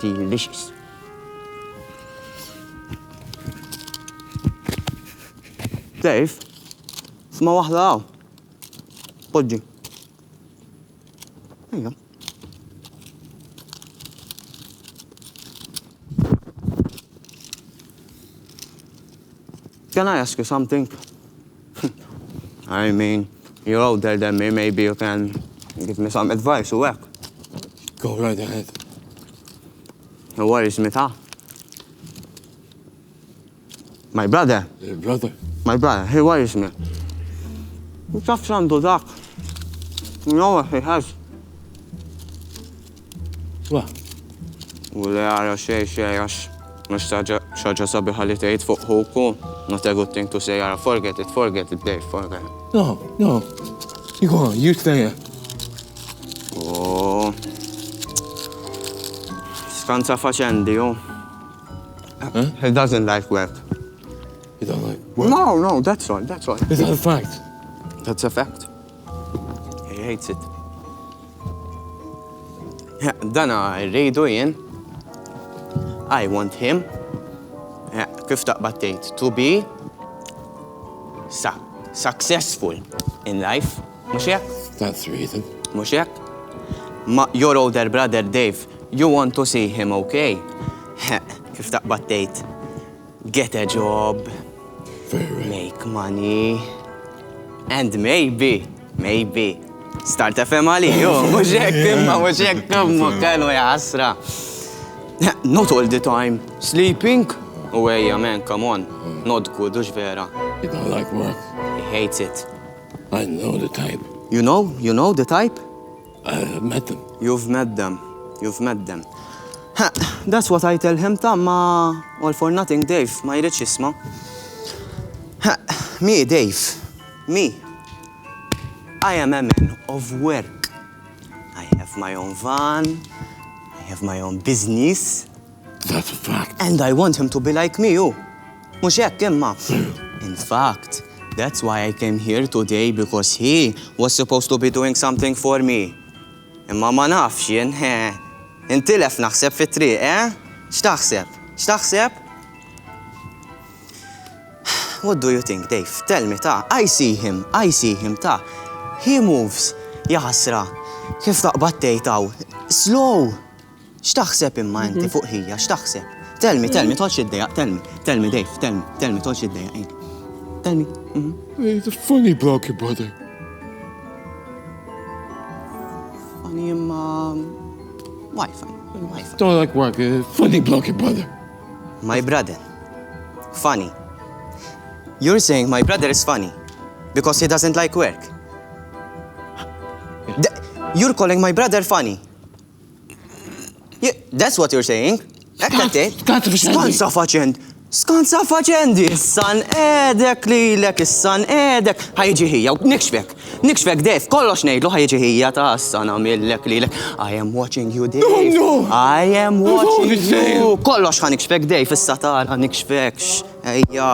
Delicious. Dave, sma waħda għaw. Podġi. Ejja. Can I ask you something? I mean, you're older than me, maybe you can give me some advice, or work. Go right ahead. Who worries me, ta? My brother. Your brother. My brother, he worries me. He tafx għandu dak. You know what he has? What? U li għara xej għax mux xaġa sabiħa li tgħid fuq ħuku. Not a good thing to say, għara, forget it, Dave, forget it. No. You go on, you stay here. Oh. Skanza facendi, oh. Huh? He doesn't like work. You don't like what? No, that's all. Is that a fact? That's a fact. He hates it. Dana rridu jien. I want him. Kif taqbattejt? To be successful in life. Mux jek? That's the reason. Mux jek? Your older brother Dave, you want to see him, okay? Kif taqbattejt? Get a job. Very right. Make money. And maybe, start a family, mux jek imma, kellu jasra. Not all the time. Sleeping? Oh, yeah, man, come on. Not good, ux vera. You don't like work. He hates it. I know the type. You know the type? I've met them. You've met them. That's what I tell him, ma all for nothing, Dave. Ma jridx jisma. Me, Dave. Me. I am a man of work. I have my own van. I have my own business. That's a fact. And I want him to be like me, you. Mux hekk imma. In fact, that's why I came here today, because he was supposed to be doing something for me. Imma ma nafx jien, intilef naħseb fit-triq, X'taħseb? What do you think, Dave? Tell me, ta. I see him, ta. He moves. Jaħasra. Kif taqbattejtaw? Slow. X'taħseb imma inti fuq hija? X'taħseb? Tell me, toċ id-dejaq, tell me, Dave, tell me, toċ id-dejaq. Tell me. He's a funny bloke, your brother. Funny imma... Why funny? Don't like work. Funny bloke, your brother. My brother. Funny. You're saying my brother is funny because he doesn't like work. You're calling my brother funny. Yeah, that's what you're saying. Skanza faċendi. Is-san edek lilek, is-san edek. Ħajġi hija, nikxfek, Dave, kollox ngħidlu ħajġi hija ta' s-san għamillek lilek. I am watching you, Dave. No. I am watching you. Kollox ħanikxfek, Dave, issa tara nikxfekx. Ejja.